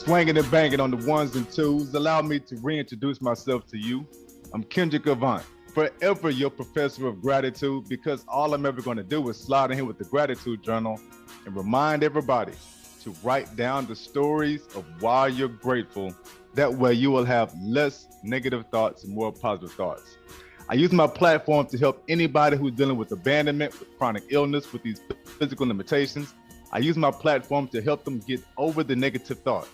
swinging and banging on the ones and twos. Allow me to reintroduce myself to you. I'm Kendrick Avant, forever your professor of gratitude, because all I'm ever going to do is slide in here with the gratitude journal and remind everybody to write down the stories of why you're grateful. That way you will have less negative thoughts and more positive thoughts. I use my platform to help anybody who's dealing with abandonment, with chronic illness, with these physical limitations. I use my platform to help them get over the negative thoughts.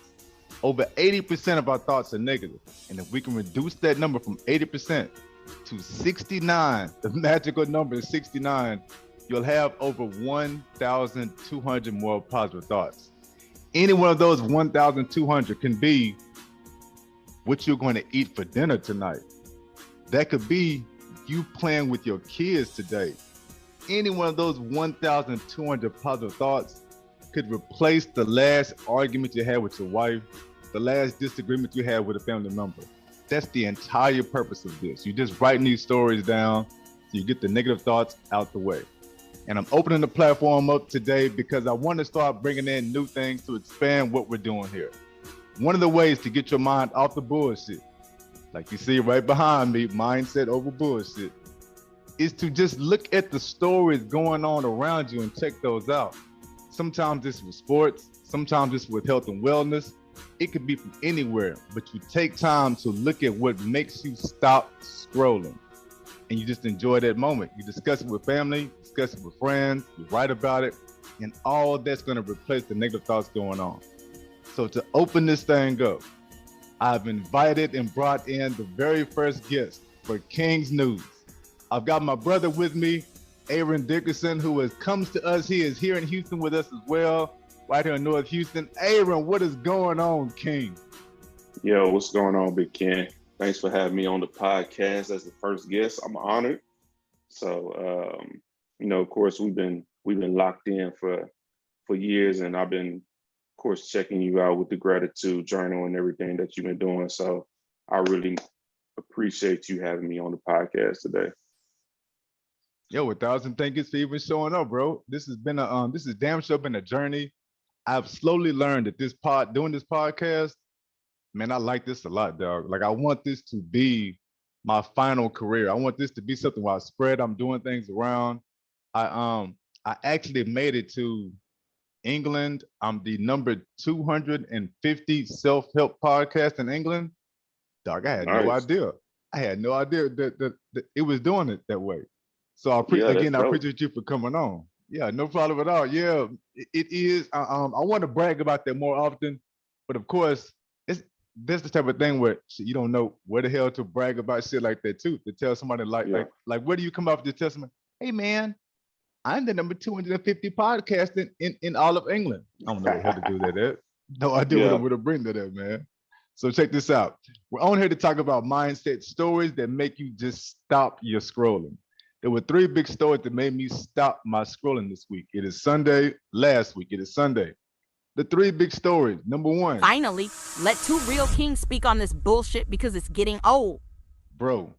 Over 80% of our thoughts are negative. And if we can reduce that number from 80% to 69, the magical number is 69, you'll have over 1,200 more positive thoughts. Any one of those 1,200 can be what you're going to eat for dinner tonight. That could be you playing with your kids today. Any one of those 1,200 positive thoughts could replace the last argument you had with your wife, the last disagreement you had with a family member. That's the entire purpose of this. You're just writing these stories down so you get the negative thoughts out the way. And I'm opening the platform up today because I want to start bringing in new things to expand what we're doing here. One of the ways to get your mind off the bullshit, like you see right behind me, mindset over bullshit, is to just look at the stories going on around you and check those out. Sometimes it's with sports, sometimes it's with health and wellness. It could be from anywhere, but you take time to look at what makes you stop scrolling. And you just enjoy that moment. You discuss it with family, discuss it with friends, you write about it, and all that's gonna replace the negative thoughts going on. So to open this thing up, I've invited and brought in the very first guest for King's News. I've got my brother with me, Aaron Dickerson, who comes to us. He is here in Houston with us as well, right here in North Houston. Aaron, what is going on, King? Yo, what's going on, Big Ken? Thanks for having me on the podcast as the first guest. I'm honored. So, of course, we've been locked in for years, and I've been, of course, checking you out with the gratitude journal and everything that you've been doing. So, I really appreciate you having me on the podcast today. Yo, 1,000 thank you for even showing up, bro. This has been this is damn sure been a journey. I've slowly learned that doing this podcast, man, I like this a lot, dog. Like, I want this to be my final career. I want this to be something where I spread. I'm doing things around. I actually made it to England. I'm the number 250 self-help podcast in England. Dog, I had no idea. I had no idea that it was doing it that way. So I appreciate you for coming on. Yeah, no problem at all. Yeah, it is. I want to brag about that more often, but of course, that's the type of thing where you don't know where the hell to brag about shit like that too. To tell somebody like where do you come off the testament? Hey man, I'm the number 250 podcast in all of England. I don't know how to do that at. No idea where to bring that at, man. So check this out. We're on here to talk about mindset stories that make you just stop your scrolling. There were 3 big stories that made me stop my scrolling this week. It is Sunday. Last week, it is Sunday. The 3 big stories. Number 1. Finally, let 2 real kings speak on this bullshit because it's getting old. Bro,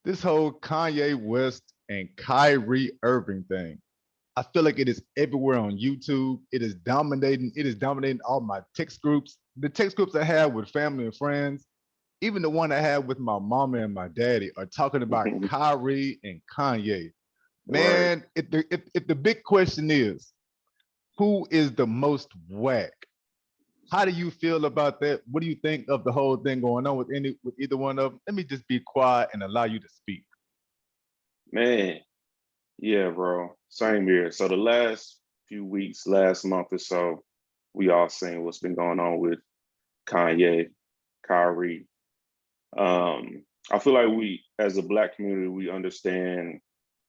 this whole Kanye West and Kyrie Irving thing, I feel like it is everywhere on YouTube. It is dominating all my text groups. The text groups I have with family and friends, even the one I have with my mama and my daddy, are talking about Kyrie and Kanye. Man, if the big question is, who is the most whack? How do you feel about that? What do you think of the whole thing going on with either one of them? Let me just be quiet and allow you to speak. Man, yeah, bro. Same here. So the last few weeks, last month or so, we all seen what's been going on with Kanye, Kyrie. I feel like we, as a Black community, we understand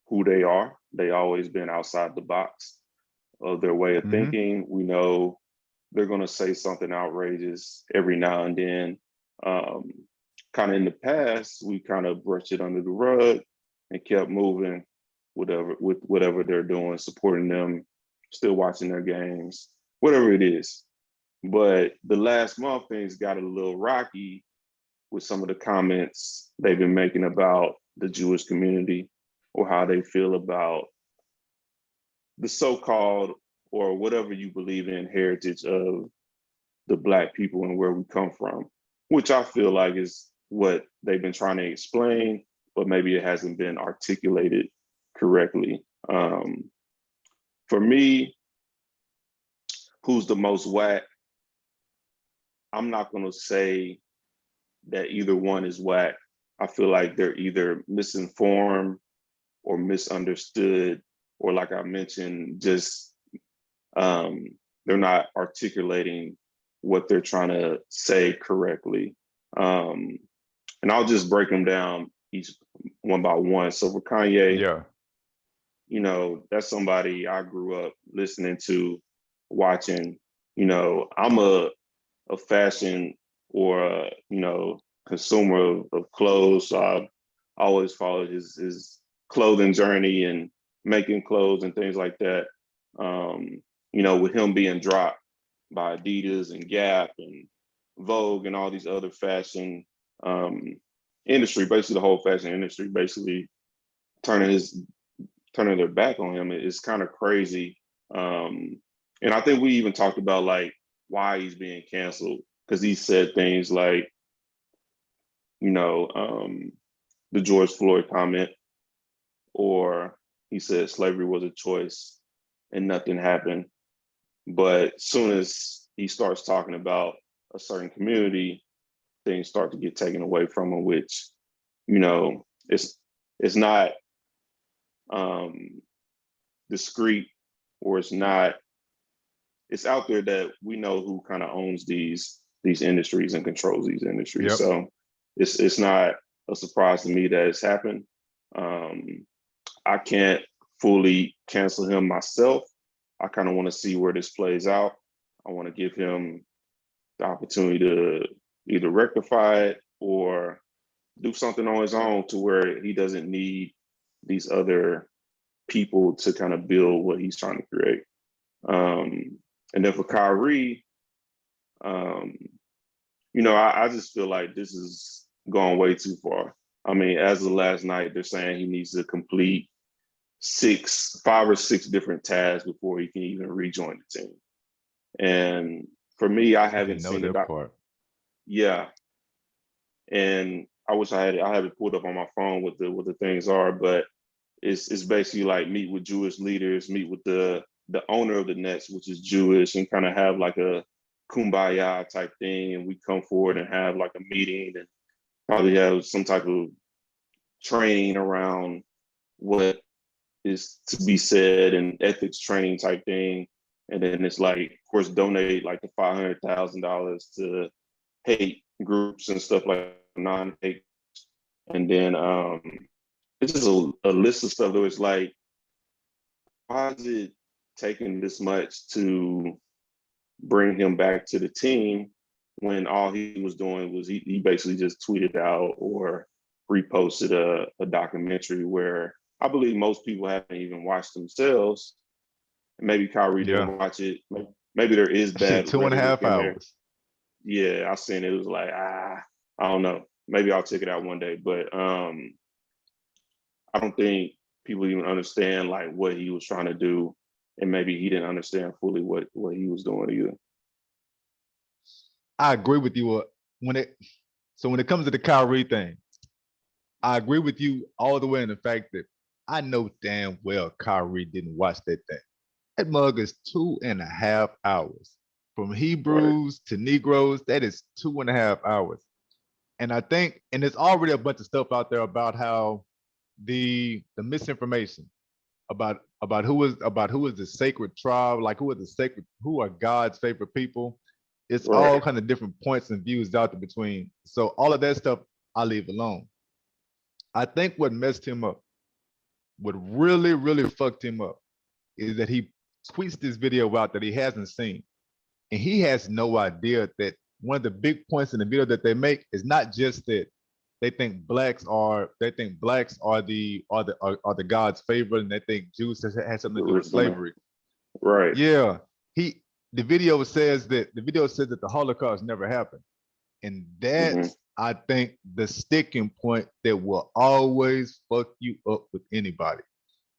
who they are. They always been outside the box of their way of thinking. We know they're going to say something outrageous every now and then. Kind of in the past, we kind of brushed it under the rug and kept moving with whatever they're doing, supporting them, still watching their games, whatever it is. But the last month, things got a little rocky with some of the comments they've been making about the Jewish community or how they feel about the so-called, or whatever you believe in, heritage of the Black people and where we come from, which I feel like is what they've been trying to explain, but maybe it hasn't been articulated correctly. For me, who's the most whack? I'm not going to say that either one is whack. I feel like they're either misinformed or misunderstood, or like I mentioned, just they're not articulating what they're trying to say correctly. And I'll just break them down each one by one. So for Kanye, Yeah. you know, that's somebody I grew up listening to, watching. You know, I'm a fashion or a, you know, consumer of clothes. So I always followed his clothing journey and making clothes and things like that. You know, with him being dropped by Adidas and Gap and Vogue and all these other fashion industry, basically the whole fashion industry, basically turning their back on him. It's kind of crazy. And I think we even talked about like why he's being canceled, because he said things like, you know, the George Floyd comment, or he said slavery was a choice and nothing happened. But soon as he starts talking about a certain community, things start to get taken away from him, which, you know, it's not discreet, or it's out there that we know who kind of owns these industries and controls these industries. Yep. So it's not a surprise to me that it's happened. I can't fully cancel him myself. I kind of want to see where this plays out. I want to give him the opportunity to either rectify it or do something on his own to where he doesn't need these other people to kind of build what he's trying to create. And then for Kyrie, you know, I just feel like this is going way too far. I mean, as of last night, they're saying he needs to complete 5 or 6 different tasks before he can even rejoin the team. And for me, I haven't seen that part. Yeah, and I wish I have it pulled up on my phone what the things are, but it's basically like meet with Jewish leaders, meet with the owner of the Nets, which is Jewish, and kind of have like a kumbaya type thing, and we come forward and have like a meeting and probably have some type of training around what is to be said and ethics training type thing. And then it's like, of course, donate like the $500,000 to hate groups and stuff like non-hate. And then it's just a list of stuff that was like, why is it taking this much to bring him back to the team when all he was doing was he basically just tweeted out or reposted a documentary where I believe most people haven't even watched themselves. And maybe Kyrie didn't watch it. Maybe there is bad. 2.5 hours. Yeah, I seen it. It was like, I don't know. Maybe I'll check it out one day. But I don't think people even understand like what he was trying to do. And maybe he didn't understand fully what he was doing either. I agree with you. When it comes to the Kyrie thing, I agree with you all the way in the fact that I know damn well Kyrie didn't watch that thing. That mug is 2.5 hours. From Hebrews to Negroes, that is 2.5 hours. And I think, and there's already a bunch of stuff out there about how the misinformation about who is the sacred tribe, like who are God's favorite people. It's all kind of different points and views out there between. So all of that stuff I leave alone. I think what messed him up, what really, really fucked him up, is that he tweets this video out that he hasn't seen. And he has no idea that one of the big points in the video that they make is not just that they think blacks are the God's favorite, and they think Jews has something to do with slavery. Right. Yeah. The video says that the Holocaust never happened. And that's I think the sticking point that will always fuck you up with anybody.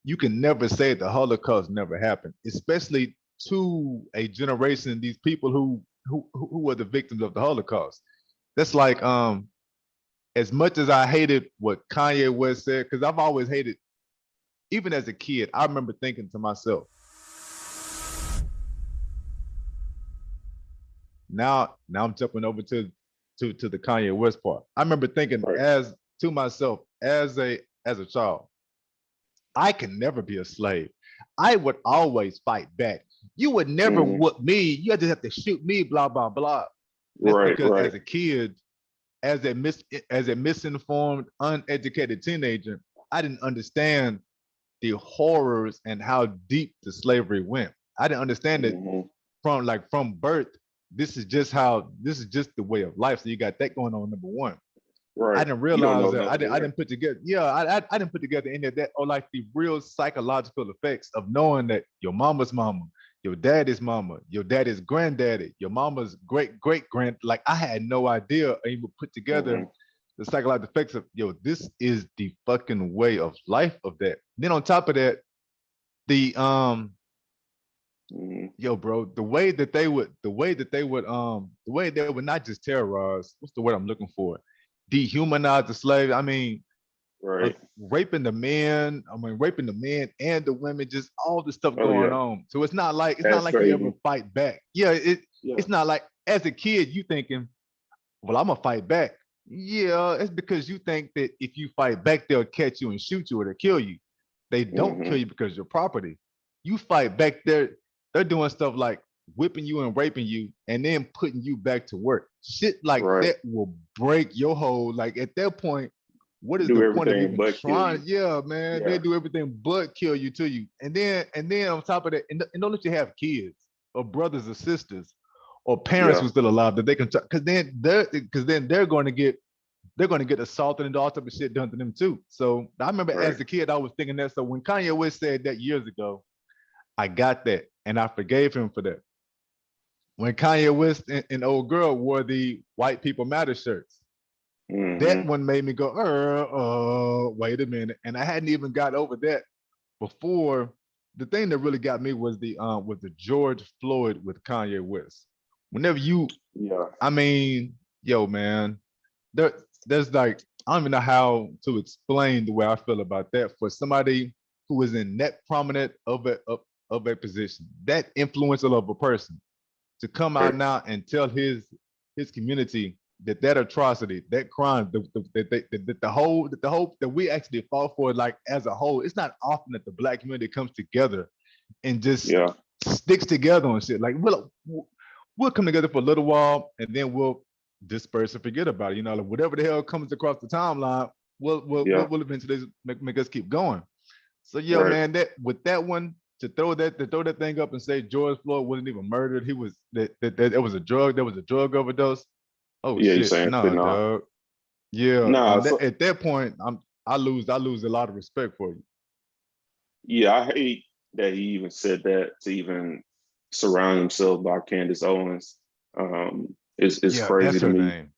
You can never say the Holocaust never happened, especially to a generation, these people who who were the victims of the Holocaust. That's like as much as I hated what Kanye West said, because I've always hated, even as a kid, I remember thinking to myself, now I'm jumping over to the Kanye West part. I remember thinking Right. as to myself as a child, I can never be a slave. I would always fight back. You would never whoop me. You just have to shoot me, blah, blah, blah. That's Right, because right. as a kid, as a misinformed, uneducated teenager, I didn't understand the horrors and how deep the slavery went. I didn't understand it from birth. This is just the way of life. So you got that going on, number one. I Right. didn't You don't realize know that. no I different. didn't put together. Yeah, I didn't put together any of that, or like the real psychological effects of knowing that your mama's mama, your daddy's mama, your daddy's granddaddy, your mama's great great grand. Like I had no idea, or even put together the psychological effects of this is the fucking way of life of that. Then on top of that, the bro, the way they would not just terrorize. What's the word I'm looking for? Dehumanize the slave. I mean, Right. raping the men. I mean, raping the men and the women. Just all the stuff Oh going yeah. on. So it's not like you ever Castrating. fight back. Yeah, Yeah. it's not like as a kid you thinking, well, I'm gonna fight back. Yeah, it's because you think that if you fight back, they'll catch you and shoot you or they'll kill you. They don't kill you because you're property. You fight back, they're doing stuff like whipping you and raping you and then putting you back to work. Shit like Right. that will break your whole, like at that point, what is Do the point of everything even but kill trying? you. Yeah, man, they Yeah. do everything but kill you to you. And then on top of that, and don't let you have kids or brothers or sisters or parents Yeah. who's still alive that they can, because then they're going to get assaulted and all type of shit done to them too. So I remember Right. as a kid, I was thinking that. So when Kanye West said that years ago, I got that and I forgave him for that. When Kanye West and Old Girl wore the White People Matter shirts, that one made me go, wait a minute. And I hadn't even got over that before. The thing that really got me was the George Floyd with Kanye West. Whenever Yeah. I mean, yo, man, there, there's like I don't even know how to explain the way I feel about that for somebody who is in that prominent of a position, that influential of a person, to come out Right. now and tell his community that atrocity, that crime, that we actually fought for, like as a whole. It's not often that the Black community comes together and just Yeah. sticks together on shit. Like we'll come together for a little while and then we'll disperse and forget about it. Like whatever the hell comes across the timeline, Yeah. we'll eventually make us keep going. So yeah, Right. man, that with that one to throw that thing up and say George Floyd wasn't even murdered, he was that it was a drug, there was a drug overdose. Oh Yeah. You shit, saying no, fentanyl. dog. Yeah, Nah. and So at that point, I lose a lot of respect for you. yeah, I hate that he even said that to even surround himself by Candace Owens. It's Yeah, crazy that's to her me. name.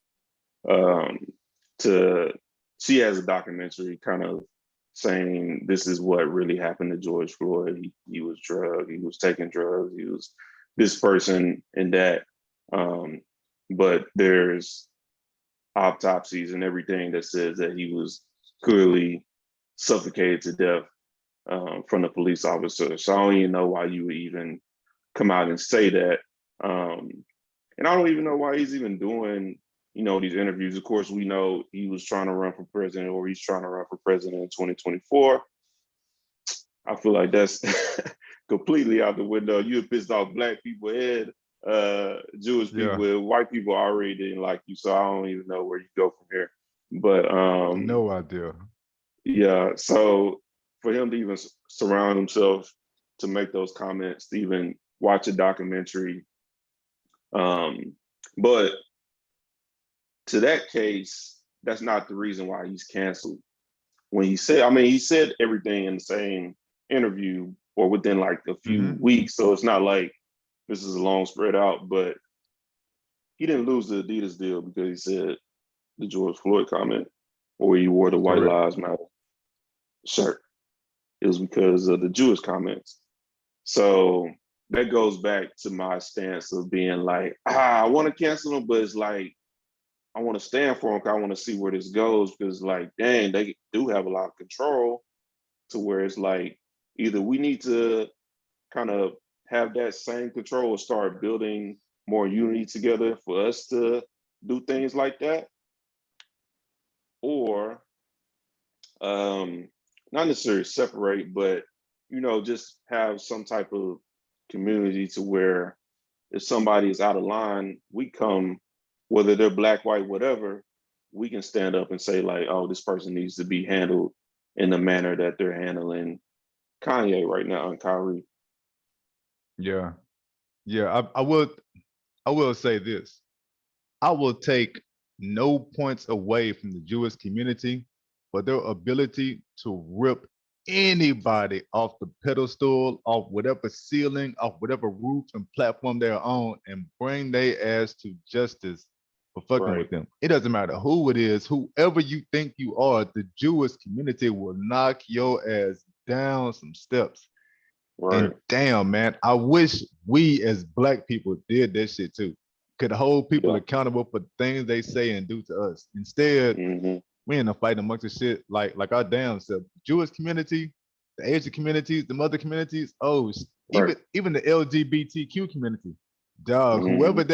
To She has a documentary kind of saying this is what really happened to George Floyd. He was drugged, he was taking drugs, he was this person and that. But there's autopsies and everything that says that he was clearly suffocated to death from the police officer. So I don't even know why you would even come out and say that. And I don't even know why he's even doing, these interviews. Of course, we know he was trying to run for president, or he's trying to run for president in 2024. I feel like that's completely out the window. You have pissed off Black people head, Jewish people, white people already didn't like you. So I don't even know where you go from here. But No idea. yeah, so for him to even surround himself to make those comments, to even watch a documentary. But to that case, that's not the reason why he's canceled. When he said everything in the same interview or within like a few weeks. So it's not like this is a long spread out, but he didn't lose the Adidas deal because he said the George Floyd comment or he wore the White Lives Matter shirt. It was because of the Jewish comments. So that goes back to my stance of being like, I want to cancel them, but it's like I want to stand for them because I want to see where this goes. Because like, dang, they do have a lot of control to where it's like either we need to kind of have that same control or start building more unity together for us to do things like that, or not necessarily separate, but just have some type of community to where if somebody is out of line, we come, whether they're black, white, whatever, we can stand up and say like, oh, this person needs to be handled in the manner that they're handling Kanye right now and Kyrie. Yeah. Yeah. I will say this. I will take no points away from the Jewish community for their ability to rip anybody off the pedestal, off whatever ceiling, off whatever roof and platform they're on, and bring their ass to justice for fucking with them. It doesn't matter who it is, whoever you think you are, the Jewish community will knock your ass down some steps. Right. And damn, man, I wish we as black people did that shit too. Could hold people accountable for things they say and do to us. Instead, we end up fighting amongst the shit like our damn self. Jewish community, the Asian communities, the other communities, even the LGBTQ community. Dog, whoever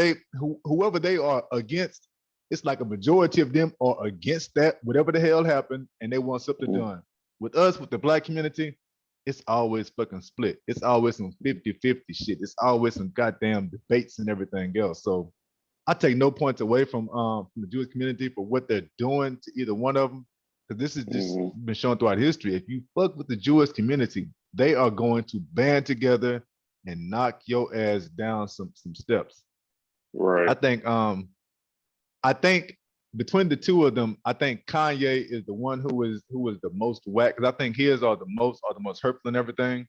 they are against, it's like a majority of them are against that, whatever the hell happened, and they want something done. With us, with the black community, it's always fucking split. It's always some 50-50 shit. It's always some goddamn debates and everything else. So I take no points away from the Jewish community for what they're doing to either one of them. Because this has just been shown throughout history. If you fuck with the Jewish community, they are going to band together and knock your ass down some steps. Right. I think between the two of them, I think Kanye is the one who is the most whack, because I think his are the most hurtful and everything.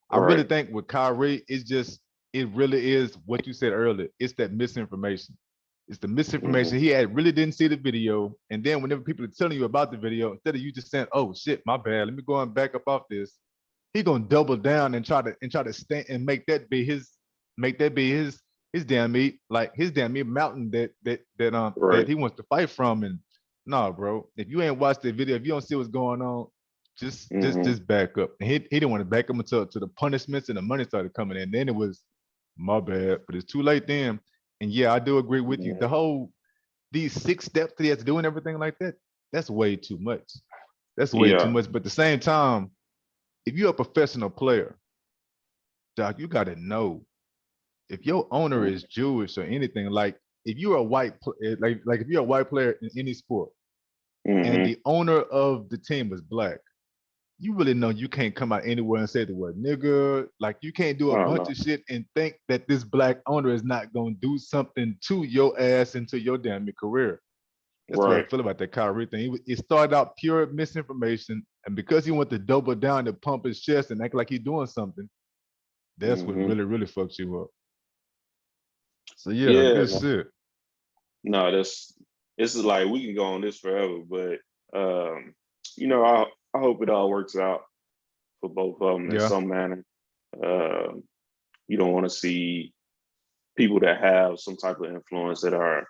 I really think with Kyrie, it really is what you said earlier. It's that misinformation. It's the misinformation. He really didn't see the video, and then whenever people are telling you about the video, instead of you just saying, "Oh shit, my bad, let me go and back up off this," he gonna double down and try to stand and make that be his damn mountain that he wants to fight from. And nah, bro, if you ain't watched the video, if you don't see what's going on, just back up. And he didn't want to back up until the punishments and the money started coming in. Then it was my bad, but it's too late then. And yeah, I do agree with you. The whole these 6 steps that he has to do and everything like that, that's way too much. That's way too much. But at the same time, if you're a professional player, Doc, you gotta know if your owner is Jewish or anything, like if you're a white like if you're a white player in any sport and the owner of the team is black, you really know you can't come out anywhere and say the word nigga. Like you can't do a bunch of shit and think that this black owner is not gonna do something to your ass and to your damn career. That's what I feel about that Kyrie thing. It started out pure misinformation, and because he went to double down to pump his chest and act like he's doing something, that's what really fucks you up. So yeah, good shit. No, this is like we can go on this forever, but I hope it all works out for both of them in some manner. You don't want to see people that have some type of influence that are,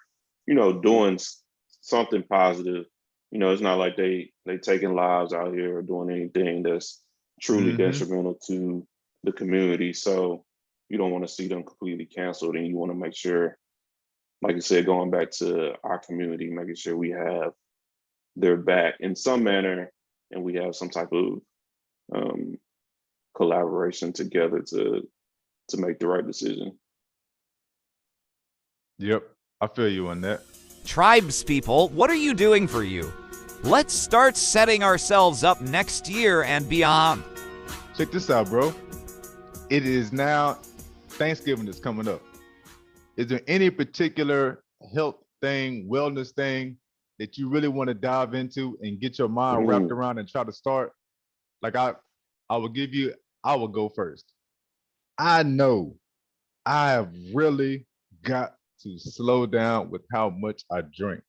doing something positive. It's not like they taking lives out here or doing anything that's truly detrimental to the community. So you don't want to see them completely canceled, and you want to make sure, like I said, going back to our community, making sure we have their back in some manner, and we have some type of collaboration together to make the right decision. Yep, I feel you on that. Tribes people, what are you doing for you? Let's start setting ourselves up next year and beyond. Check this out, bro. It is now Thanksgiving is coming up. Is there any particular health thing, wellness thing that you really want to dive into and get your mind wrapped around and try to start? Like I will go first. I know I have really got to slow down with how much I drink.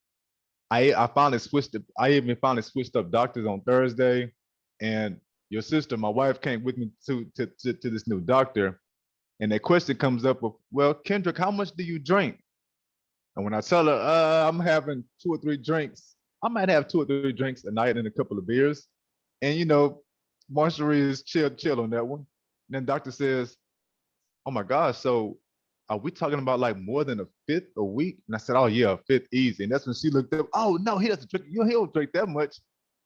I even finally switched up doctors on Thursday, and your sister, my wife, came with me to this new doctor. And that question comes up of, well, Kendrick, how much do you drink? And when I tell her, I'm having 2 or 3 drinks, I might have 2 or 3 drinks a night and a couple of beers. And Marjorie is chill on that one. And then doctor says, oh my gosh, so are we talking about like more than a fifth a week? And I said, oh yeah, a fifth easy. And that's when she looked up, oh no, he doesn't drink, he don't drink that much.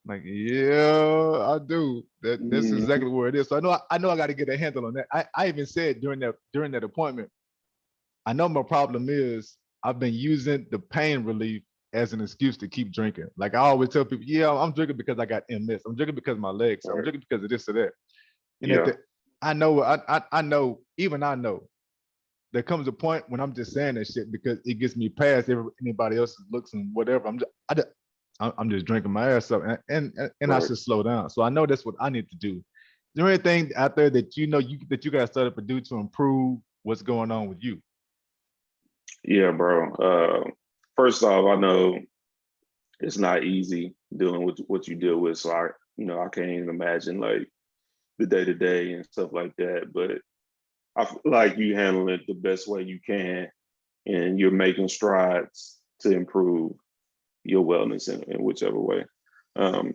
I'm like, yeah, I do. That's exactly where it is. So I know I got to get a handle on that. I even said during that appointment, I know my problem is I've been using the pain relief as an excuse to keep drinking. Like I always tell people, yeah, I'm drinking because I got MS. I'm drinking because of my legs. I'm drinking because of this or that. And I know, even I know, there comes a point when I'm just saying that shit because it gets me past anybody else's looks and whatever. I'm just drinking my ass up, and I should slow down. So I know that's what I need to do. Is there anything out there that you got to start up and do to improve what's going on with you? Yeah, bro. First off, I know it's not easy dealing with what you deal with. So I can't even imagine like the day to day and stuff like that. But I feel like you handle it the best way you can, and you're making strides to improve your wellness in whichever way.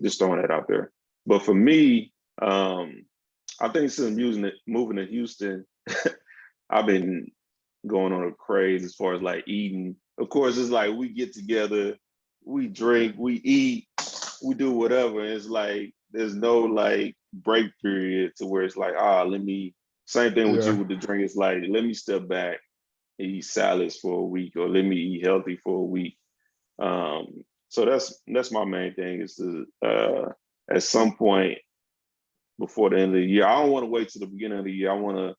Just throwing that out there. But for me, I think since moving to Houston, I've been going on a craze as far as like eating. Of course, it's like we get together, we drink, we eat, we do whatever. And it's like there's no like break period to where it's like, same thing with you with the drink. It's like, let me step back and eat salads for a week, or let me eat healthy for a week. So that's my main thing is to at some point before the end of the year. I don't want to wait till the beginning of the year. I want to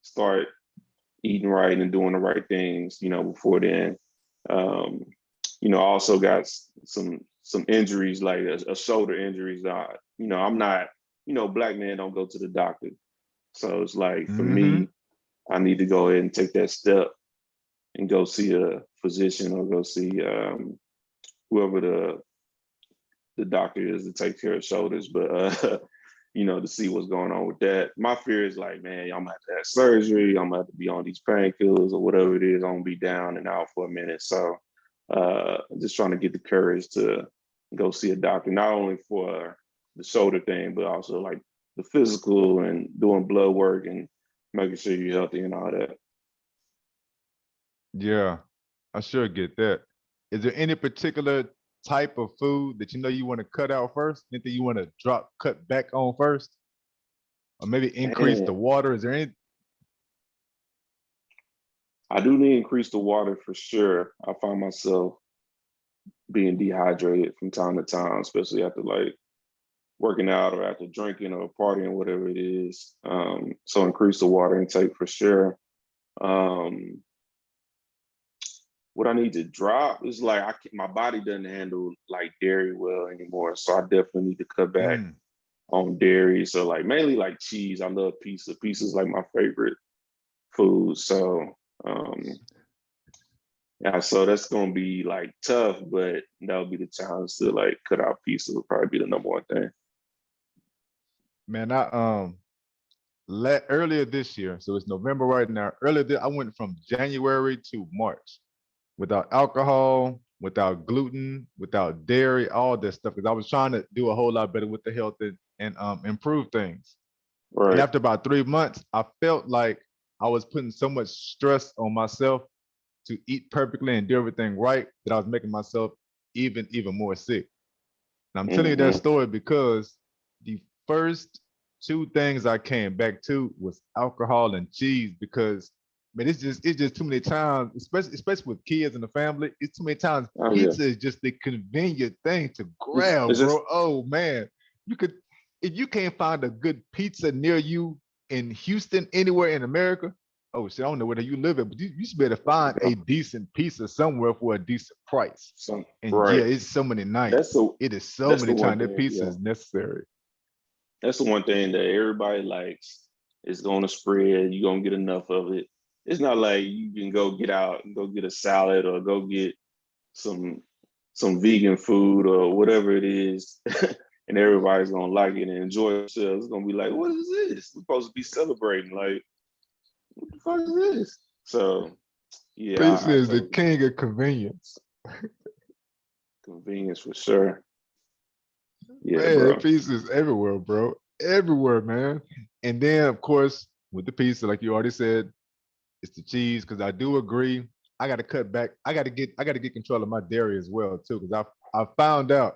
start eating right and doing the right things, before then. I also got some injuries, like a shoulder injuries. I'm not, black men don't go to the doctor. So it's like, for me, I need to go ahead and take that step and go see a physician or go see whoever the doctor is to take care of shoulders. But, to see what's going on with that. My fear is like, man, I'm gonna have to have surgery. I'm gonna have to be on these painkillers or whatever it is. I'm gonna be down and out for a minute. So just trying to get the courage to go see a doctor, not only for the shoulder thing, but also like the physical and doing blood work and making sure you're healthy and all that. Yeah, I sure get that. Is there any particular type of food that you want to cut out first? Anything you want to cut back on first? Or maybe increase the water? Is there any? I do need to increase the water for sure. I find myself being dehydrated from time to time, especially after like working out or after drinking or partying, whatever it is. So increase the water intake for sure. What I need to drop is like my body doesn't handle like dairy well anymore, so I definitely need to cut back on dairy. So like mainly like cheese. I love pizza. Pizza is like my favorite food. So yeah, so that's gonna be like tough, but that'll be the challenge to like cut out pizza. Would probably be the number one thing. Man, I earlier this year, so it's November right now. I went from January to March without alcohol, without gluten, without dairy, all that stuff. Because I was trying to do a whole lot better with the health and improve things. Right. And after about 3 months, I felt like I was putting so much stress on myself to eat perfectly and do everything right that I was making myself even more sick. And I'm telling you that story because the first 2 things I came back to was alcohol and cheese, because man, it's just too many times, especially with kids and the family. It's too many times pizza is just the convenient thing to grab, bro. Oh man, if you can't find a good pizza near you in Houston, anywhere in America. Oh shit, I don't know where you live at, but you should be able to find a decent pizza somewhere for a decent price. Yeah, it's so many nights. It is so many times that pizza is necessary. That's the one thing that everybody likes. It's gonna spread. You're gonna get enough of it. It's not like you can go get out and go get a salad or go get some vegan food or whatever it is, and everybody's gonna like it and enjoy themselves. It's gonna be like, what is this? We're supposed to be celebrating. Like, what the fuck is this? So yeah, Pizza I is the totally king of convenience. convenience for sure. Yeah, Man, bro. that pizza is everywhere, bro. Everywhere, man. And then, of course, with the pizza, like you already said, it's the cheese. Because I do agree, I got to cut back. I got to get control of my dairy as well too. Because I found out,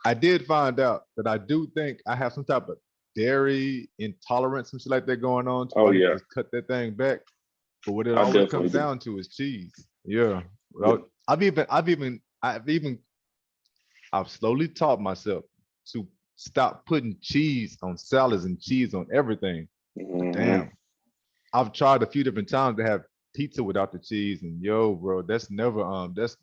I did find out that I do think I have some type of dairy intolerance and shit like that going on. To Oh where I need to yeah, just cut that thing back. But what it I always definitely comes do. down to is cheese. Yeah. Yeah. Well, I've slowly taught myself to stop putting cheese on salads and cheese on everything. But Hmm. damn, I've tried a few different times to have pizza without the cheese, and yo, bro, that's never that's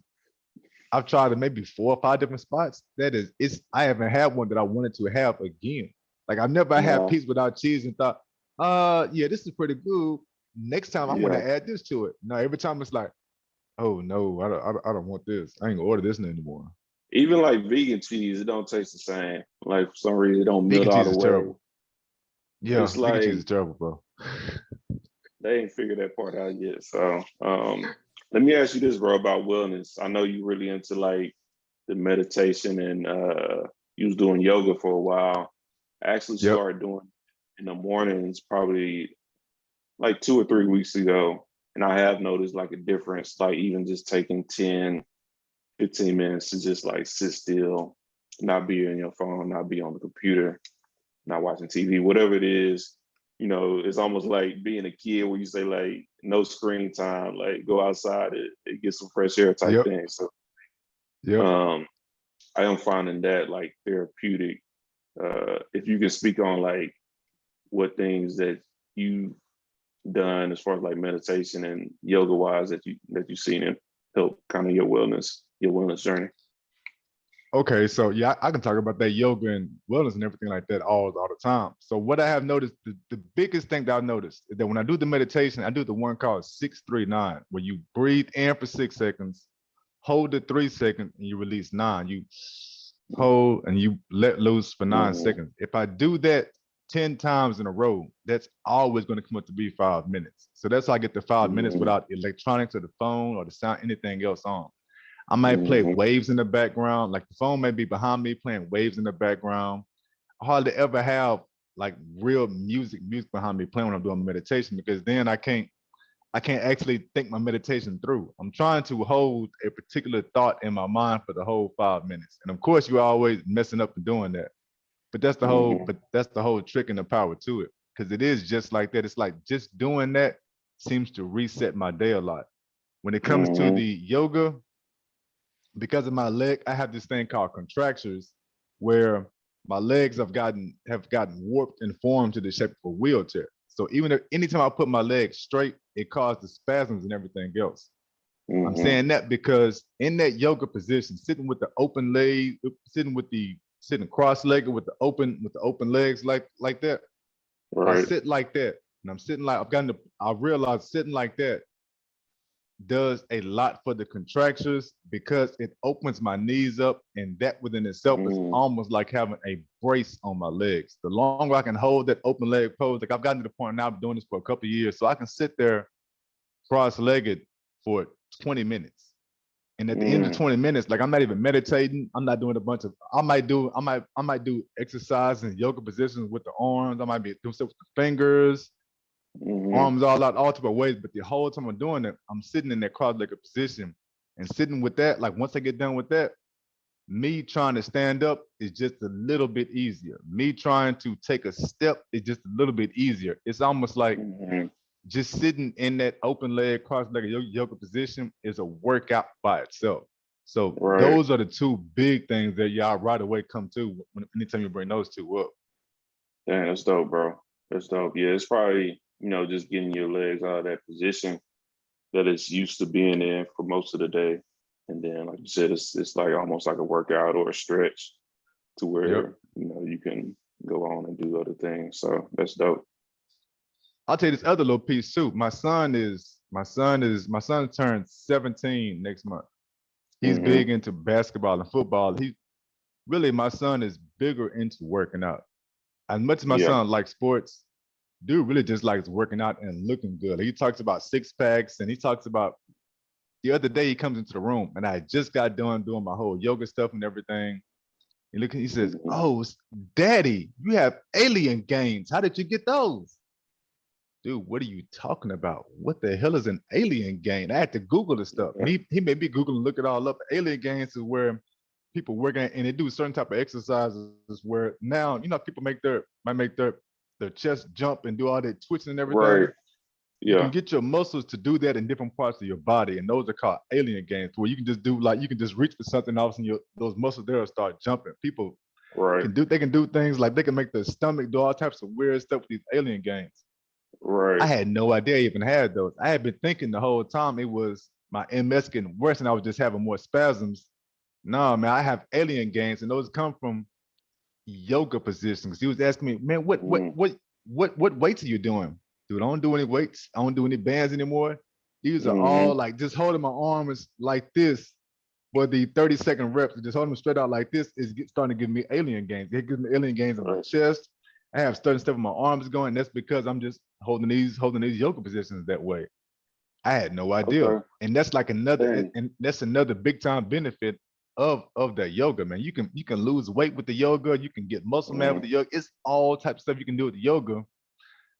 I've tried it maybe 4 or 5 different spots. That is, it's I haven't had one that I wanted to have again. Like I've never had No. pizza without cheese and thought, yeah, this is pretty good. Next time I want Yeah. to add this to it. No, every time it's like, oh no, I don't want this. I ain't gonna order this anymore. Even like vegan cheese, it don't taste the same. Like for some reason, it don't melt Vegan all cheese the is way. terrible. Yeah, It's vegan cheese is like terrible, bro. they ain't figured that part out yet. So let me ask you this, bro, about wellness. I know you really into like the meditation and you was doing yoga for a while. I actually Yep. started doing in the mornings probably like 2 or 3 weeks ago. And I have noticed like a difference, like even just taking 10, 15 minutes to just like sit still, not be on your phone, not be on the computer, not watching TV, whatever it is. It's almost like being a kid where you say like no screen time, like go outside and get some fresh air type Yep. thing. So Yep. um I am finding that like therapeutic. If you can speak on like what things that you've done as far as like meditation and yoga wise that you've seen it help kind of your wellness journey. Okay, so yeah, I can talk about that yoga and wellness and everything like that all the time. So what I have noticed, the biggest thing that I've noticed is that when I do the meditation, I do the one called 639, where you breathe in for 6 seconds, hold it 3 seconds, and you release nine. You hold and you let loose for nine Mm-hmm. seconds. If I do that 10 times in a row, that's always going to come up to be 5 minutes. So that's how I get the 5 minutes Mm-hmm. without electronics or the phone or the sound, anything else on. I might play Mm-hmm. waves in the background, like the phone may be behind me playing waves in the background. I hardly ever have like real music behind me playing when I'm doing meditation because then I can't actually think my meditation through. I'm trying to hold a particular thought in my mind for the whole 5 minutes. And of course you're always messing up and doing that. Mm-hmm. But that's the whole trick and the power to it. Because it is just like that. It's like just doing that seems to reset my day a lot. When it comes to Mm-hmm. the yoga, because of my leg, I have this thing called contractures, where my legs have gotten warped and formed to the shape of a wheelchair. So even if anytime I put my legs straight, it causes spasms and everything else. I'm Mm-hmm. saying that because in that yoga position, sitting with the open leg, sitting cross-legged with the open legs like that. If I Right. sit like that, and I'm sitting like I realize sitting like that does a lot for the contractures because it opens my knees up, and that within itself is Mm-hmm. almost like having a brace on my legs. The longer I can hold that open leg pose, like I've gotten to the point now, I'm doing this for a couple of years, so I can sit there cross-legged for 20 minutes. And at the end of Mm-hmm. 20 minutes, like I'm not even meditating. I'm not doing a bunch of I might do exercise and yoga positions with the arms. I might be doing stuff with the fingers, Mm-hmm. arms all out, all type of ways. But the whole time I'm doing it, I'm sitting in that cross-legged position and sitting with that. Like once I get done with that, me trying to stand up is just a little bit easier. Me trying to take a step is just a little bit easier. It's almost like Mm-hmm. just sitting in that open leg, cross-legged yoga position is a workout by itself. So Right. those are the two big things that y'all right away come to when anytime you bring those two up. Damn, that's dope, bro. That's dope. Yeah, it's probably, just getting your legs out of that position that it's used to being in for most of the day. And then, like you said, it's like almost like a workout or a stretch to Yep. where, you can go on and do other things. So that's dope. I'll tell you this other little piece too. My son turns 17 next month. He's Mm-hmm. big into basketball and football. My son is bigger into working out. As much as my Yeah. son likes sports, dude really just likes working out and looking good. He talks about six packs, and he talks about the other day he comes into the room, and I just got done doing my whole yoga stuff and everything. He says, Mhm. "Oh, Daddy, you have alien gains. How did you get those?" Dude, what are you talking about? What the hell is an alien gain? I had to Google the stuff, and he made me Google and look it all up. Alien gains is where people work at and they do certain type of exercises where now people might make their chest jump and do all that twitching and Right. everything. You can Yeah. get your muscles to do that in different parts of your body, and those are called alien gains, where you can just do like you can just reach for something, all of a sudden those muscles there will start jumping. People Right. can do things like they can make their stomach do all types of weird stuff with these alien gains. I Right. had no idea I even had those. I had been thinking the whole time it was my MS getting worse and I was just having more spasms. No, man, I have alien gains, and those come from yoga positions. He was asking me, man, Mm. what weights are you doing? Dude, I don't do any weights. I don't do any bands anymore. These are all Hmm. like just holding my arms like this for the 30-second reps. Just holding them straight out like this is starting to give me alien gains. It gives me alien gains in my Right. chest. I have certain stuff in my arms going. That's because I'm just holding these yoga positions that way. I had no idea. Okay. And that's like another Dang. and that's another big time benefit of that yoga, man. You can lose weight with the yoga, you can get muscle mass with Mm. the yoga. It's all types of stuff you can do with the yoga.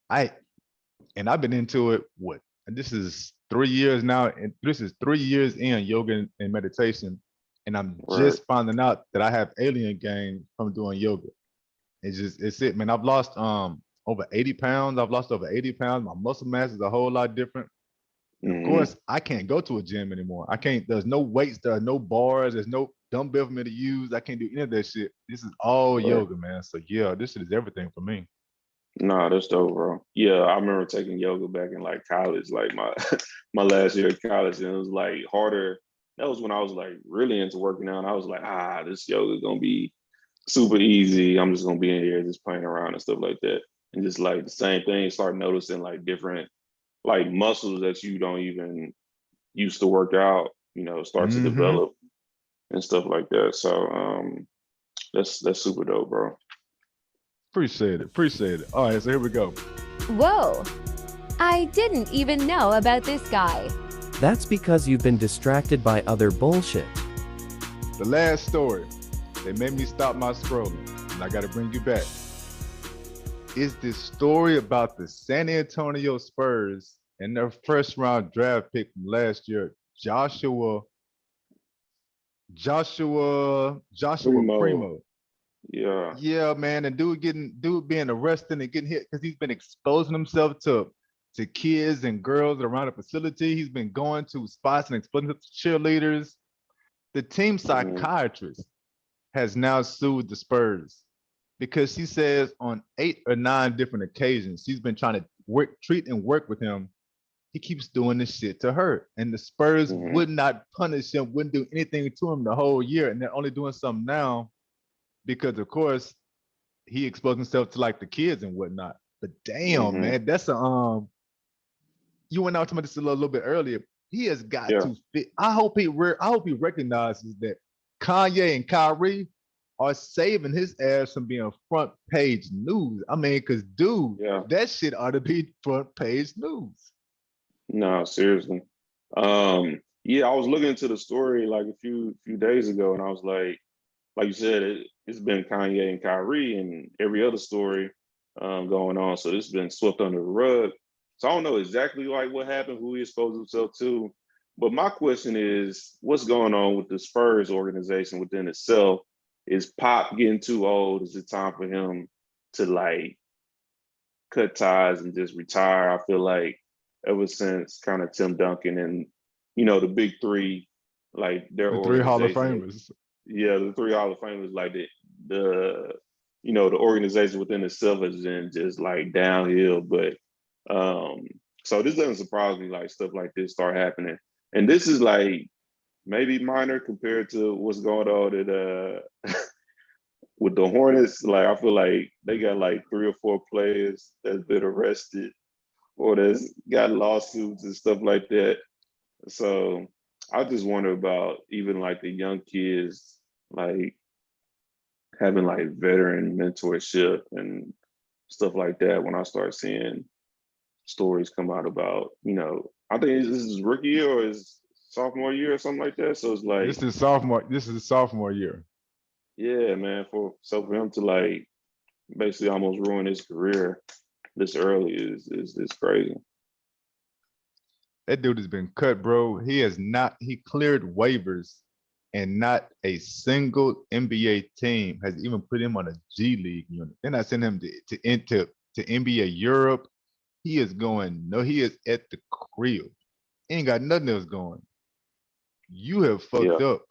I and I've been into it what? And this is 3 years now, and this is 3 years in yoga and meditation. And I'm Right. just finding out that I have alien gain from doing yoga. It's it, man. I've lost over 80 pounds. I've lost over 80 pounds. My muscle mass is a whole lot different. And of Hmm. course, I can't go to a gym anymore. I can't, there's no weights, there are no bars, there's no dumbbell for me to use. I can't do any of that shit. This is all Right. yoga, man. So yeah, this shit is everything for me. Nah, that's dope, bro. Yeah, I remember taking yoga back in like college, like my my last year of college, and it was like harder. That was when I was like really into working out. And I was like, this yoga gonna be super easy. I'm just gonna be in here just playing around and stuff like that. And just like the same thing, start noticing like different like muscles that you don't even used to work out, start to Mm-hmm. develop and stuff like that. So that's super dope, bro. Appreciate it. Appreciate it. All right, so here we go. Whoa! I didn't even know about this guy. That's because you've been distracted by other bullshit. The last story that made me stop my scrolling, and I got to bring you back, is this story about the San Antonio Spurs and their first round draft pick from last year, Joshua Primo. Primo. Yeah. Yeah, man, and dude being arrested and getting hit because he's been exposing himself to kids and girls around the facility. He's been going to spots and exposing himself to cheerleaders. The team Hmm. psychiatrist has now sued the Spurs because she says on 8 or 9 different occasions she's been trying to treat and work with him. He keeps doing this shit to her, and the Spurs Hmm. would not punish him, wouldn't do anything to him the whole year, and they're only doing something now because, of course, he exposed himself to like the kids and whatnot. But damn, Hmm. man, that's a you went out to me this a little bit earlier. He has got Yeah. to fit. I hope he recognizes that Kanye and Kyrie are saving his ass from being front page news. I mean, because dude, Yeah. that shit ought to be front page news. No, seriously. Yeah, I was looking into the story like a few days ago, and I was like you said, it's been Kanye and Kyrie and every other story going on. So this has been swept under the rug. So I don't know exactly like what happened, who he exposed himself to. But my question is, what's going on with the Spurs organization within itself? Is Pop getting too old? Is it time for him to like cut ties and just retire? I feel like ever since kind of Tim Duncan and the big three, like their The three Hall of organization, Famers. yeah, the three Hall of Famers, like the the organization within itself has been just like downhill. But um, so this doesn't surprise me, like stuff like this start happening. And this is like maybe minor compared to what's going on with the Hornets. Like I feel like they got like 3 or 4 players that's been arrested or that's got lawsuits and stuff like that. So I just wonder about even like the young kids, like having like veteran mentorship and stuff like that when I start seeing stories come out about, I think this is rookie year or his sophomore year or something like that. So it's like, This is sophomore. This is sophomore year. yeah, man. For him to like basically almost ruin his career this early is crazy. That dude has been cut, bro. He cleared waivers, and not a single NBA team has even put him on a G League unit. Then I sent him to NBA Europe. He is at the crib. He ain't got nothing else going. You have fucked up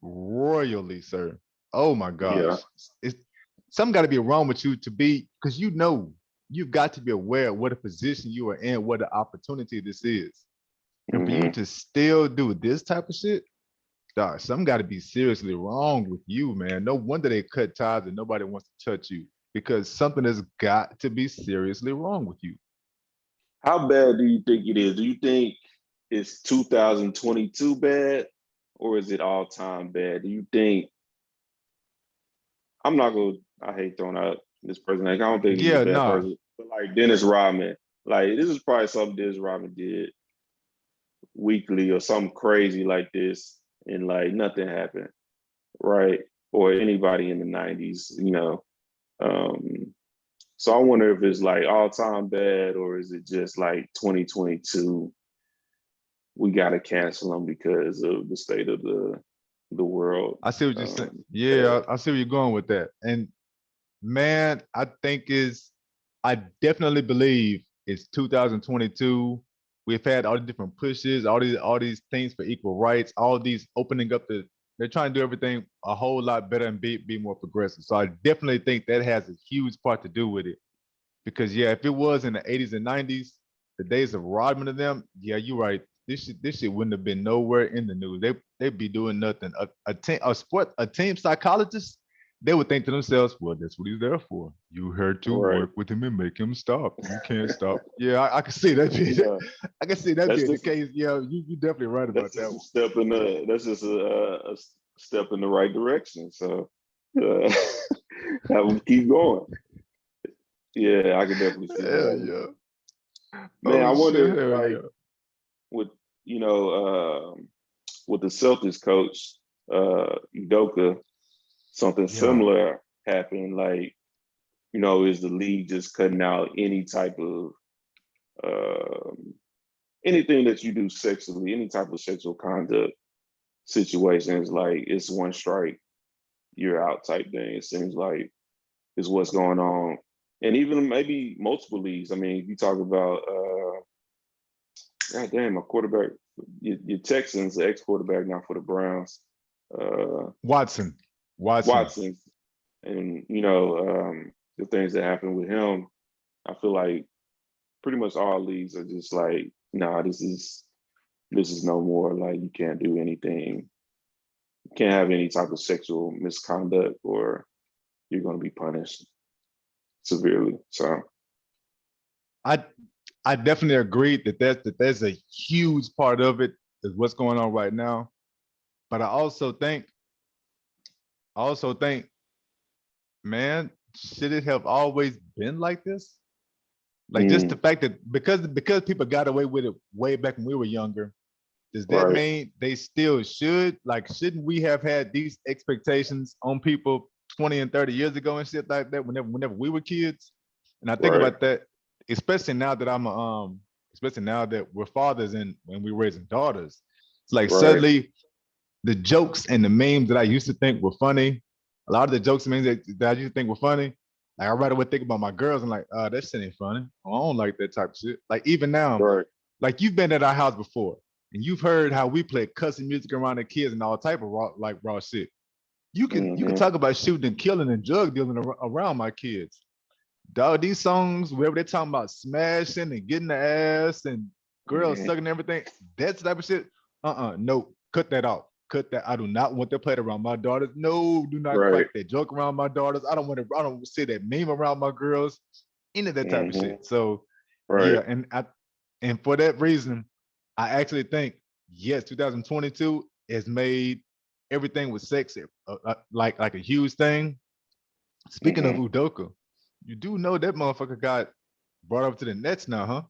royally, sir. Oh my gosh. It's something got to be wrong with you because you've got to be aware of what a position you are in, what an opportunity this is. And for you to still do this type of shit, dog, something got to be seriously wrong with you, man. No wonder they cut ties and nobody wants to touch you because something has got to be seriously wrong with you. How bad do you think it is? Do you think it's 2022 bad or is it all time bad? Do you think I hate throwing out this person. Like, I don't think he's a bad person. But like Dennis Rodman, like this is probably something Dennis Rodman did weekly or something crazy like this, and like nothing happened, right? Or anybody in the 90s, So I wonder if it's like all time bad or is it just like 2022? We got to cancel them because of the state of the world. I see what you're saying. Yeah, I see where you're going with that. And man, I definitely believe it's 2022. We've had all the different pushes, all these things for equal rights, all these opening up they're trying to do everything a whole lot better and be more progressive. So I definitely think that has a huge part to do with it. Because if it was in the 80s and 90s, the days of Rodman and them, yeah, you're right. This shit wouldn't have been nowhere in the news. They'd be doing nothing. A team psychologist, they would think to themselves, well, that's what he's there for. You heard to work with him and make him stop. You can't stop. Yeah, I can see that. I can see that being the case. Yeah, you definitely right about that one. That's just a step in the right direction. So that would keep going. Yeah, I can definitely see that. Yeah. Man, I wonder with with the Celtics coach, Udoka, something similar happened. Like, is the league just cutting out any type of anything that you do sexually, any type of sexual conduct situations, like it's one strike, you're out type thing. It seems like is what's going on. And even maybe multiple leagues. I mean, you talk about God damn, a quarterback, your Texans, the ex-quarterback now for the Browns. Watson. And, the things that happen with him, I feel like pretty much all leagues are just like, nah, this is no more. Like, you can't do anything. You can't have any type of sexual misconduct or you're going to be punished severely. So I definitely agree that there's a huge part of it is what's going on right now. But I also think, man, should it have always been like this? Like just the fact that because people got away with it way back when we were younger, does that mean they still should? Like, shouldn't we have had these expectations on people 20 and 30 years ago and shit like that whenever we were kids? And I think about that, especially now that we're fathers and we're raising daughters. It's like suddenly the jokes and the memes that I used to think were funny, a lot of the jokes and memes that I used to think were funny, like I rather would think about my girls and like, that shit ain't funny. I don't like that type of shit. Like even now, like you've been at our house before and you've heard how we play cussing music around the kids and all type of raw shit. You can talk about shooting and killing and drug dealing around my kids. Dog, these songs, wherever they're talking about smashing and getting the ass and girls sucking everything, that type of shit, no, cut that out. Cut that. I do not want that played around my daughters. No, do not crack that joke around my daughters. I don't say that meme around my girls. Any of that type of shit. So yeah, and for that reason, I actually think, yes, 2022 has made everything with sex like a huge thing. Speaking of Udoka, You do know that motherfucker got brought up to the Nets now, huh?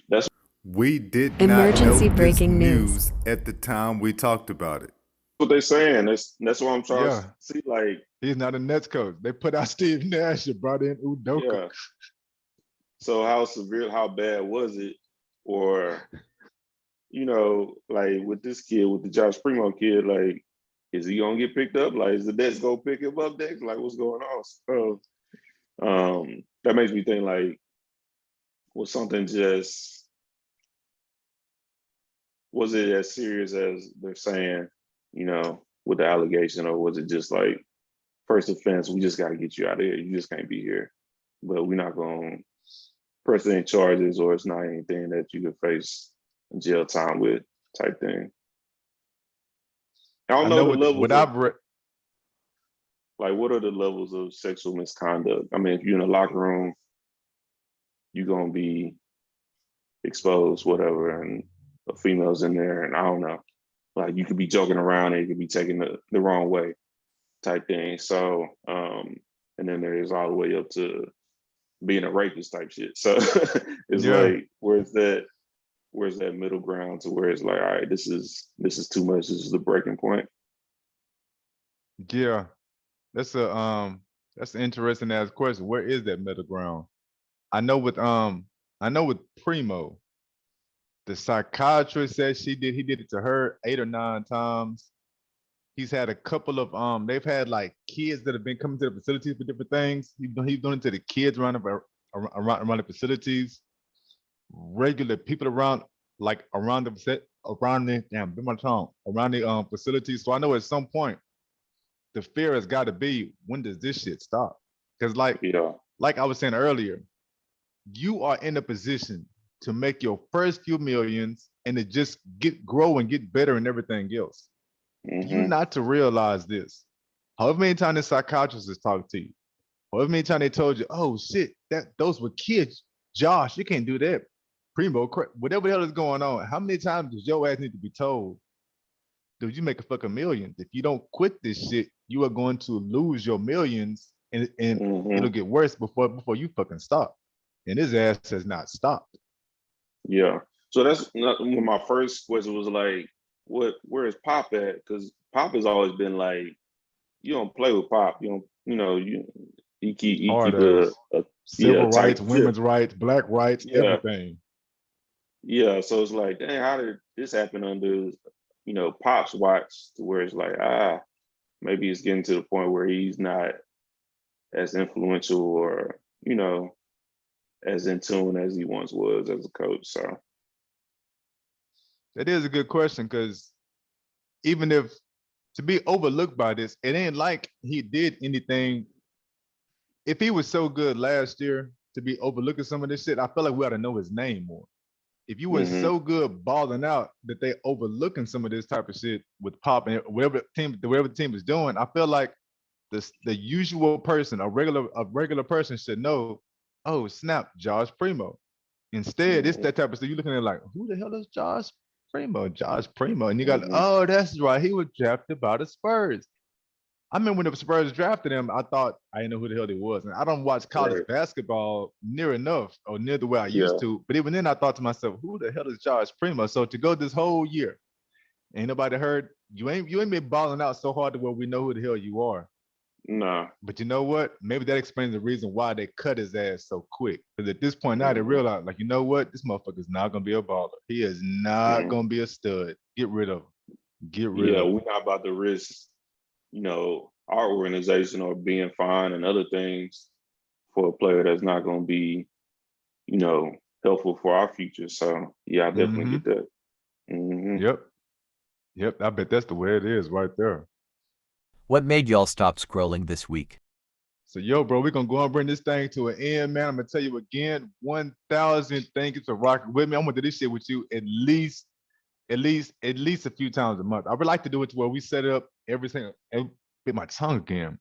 That's We did Emergency not know this breaking news. at the time we talked about it. what they're saying. That's what I'm trying to Yeah, see. Like, he's not a Nets coach. They put out Steve Nash and brought in Udoka. yeah. So how severe, how bad was it? Or, like with this kid, with the Josh Primo kid, like, is he gonna get picked up? Like, is the Nets gonna pick him up next? Like, what's going on? So, that makes me think like, was something just, was it as serious as they're saying, with the allegation, or was it just like first offense? We just got to get you out of here. You just can't be here. But we're not gonna press any charges, or it's not anything that you could face jail time with, type thing. I don't know the levels what of, I've read. like, what are the levels of sexual misconduct? I mean, if you're in a locker room, you're gonna be exposed, whatever, and a female's in there, and I don't know. Like, you could be joking around and you could be taken the wrong way, type thing. So, and then there's all the way up to being a rapist type shit. So it's like, where's that middle ground to where it's like, all right, this is too much. This is the breaking point. Yeah, that's an interesting ass question. Where is that middle ground? I know with Primo, the psychiatrist said he did it to her 8 or 9 times. He's had a couple of they've had like kids that have been coming to the facilities for different things. He's doing it to the kids around the facilities, regular people around around the facilities. So I know at some point the fear has got to be, when does this shit stop? Because like I was saying earlier, you are in a position to make your first few millions and to just grow and get better and everything else. You not to realize this. However many times the psychiatrist has talked to you, however many times they told you, oh shit, those were kids. Josh, you can't do that. Primo, whatever the hell is going on, how many times does your ass need to be told, dude, you make a fucking million. If you don't quit this shit, you are going to lose your millions, and it'll get worse before you fucking stop. And his ass has not stopped. Yeah. So that's not, my first question was like, where is Pop at? Because Pop has always been like, you don't play with Pop. You keep civil rights, women's rights, black rights, everything. Yeah. So it's like, dang, how did this happen under Pop's watch, to where it's like, maybe it's getting to the point where he's not as influential or as in tune as he once was as a coach. So that is a good question, because even if to be overlooked by this, it ain't like he did anything. If he was so good last year to be overlooking some of this shit, I feel like we ought to know his name more. If you were so good balling out that they overlooking some of this type of shit with Pop and whatever the team is doing, I feel like the usual person, a regular person should know, oh snap, Josh Primo. Instead, it's that type of stuff. You're looking at like, who the hell is Josh Primo? Josh Primo. And you got, oh, that's right. He was drafted by the Spurs. I mean, when the Spurs drafted him, I thought I didn't know who the hell he was. And I don't watch college basketball near enough or near the way I used to. But even then, I thought to myself, who the hell is Josh Primo? So to go this whole year, ain't nobody heard, you ain't been balling out so hard to where we know who the hell you are. No. But you know what? Maybe that explains the reason why they cut his ass so quick. Because at this point now, they realize, like, you know what? This motherfucker's not going to be a baller. He is not going to be a stud. Get rid of him. Get rid of him. Yeah, we're not about to risk, our organization or being fined and other things for a player that's not going to be, helpful for our future. So, yeah, I definitely get that. Yep. I bet that's the way it is right there. What made y'all stop scrolling this week? So, yo, bro, we're going to go and bring this thing to an end, man. I'm going to tell you again, 1,000 thank you for rocking with me. I'm going to do this shit with you at least a few times a month. I would like to do it to where we set it up every single, bit my tongue again.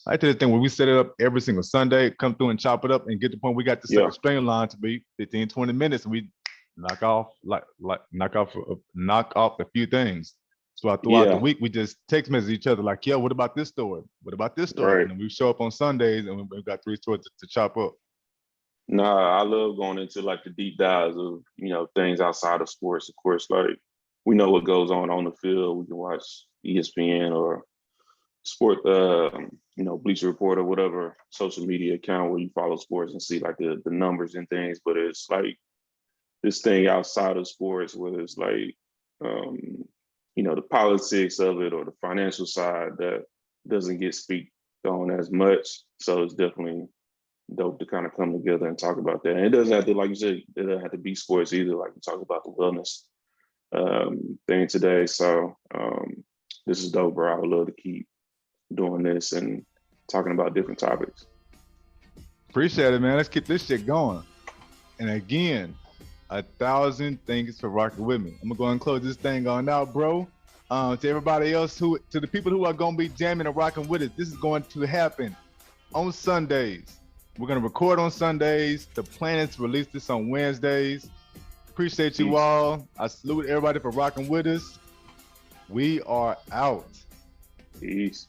I like to do the thing where we set it up every single Sunday, come through and chop it up and get to the point we got the second string line to be 15, 20 minutes. And we knock off a few things. So throughout the Yeah. week, we just text message each other like, yo, what about this story? What about this story? Right. And then we show up on Sundays and we've got 3 stories to chop up. Nah, I love going into like the deep dives of, things outside of sports. Of course, like we know what goes on the field. We can watch ESPN or sport, Bleacher Report or whatever social media account where you follow sports and see like the numbers and things. But it's like this thing outside of sports where it's like, the politics of it or the financial side that doesn't get speak on as much. So it's definitely dope to kind of come together and talk about that. And it doesn't have to, like you said, it doesn't have to be sports either. Like we talk about the wellness thing today. So this is dope, bro. I would love to keep doing this and talking about different topics. Appreciate it, man. Let's keep this shit going. And again, 1,000 thanks for rocking with me. I'm gonna go and close this thing on out, bro. To everybody else to the people who are gonna be jamming and rocking with us, this is going to happen on Sundays. We're gonna record on Sundays. The plan is to release this on Wednesdays. Appreciate you all. I salute everybody for rocking with us. We are out. Peace.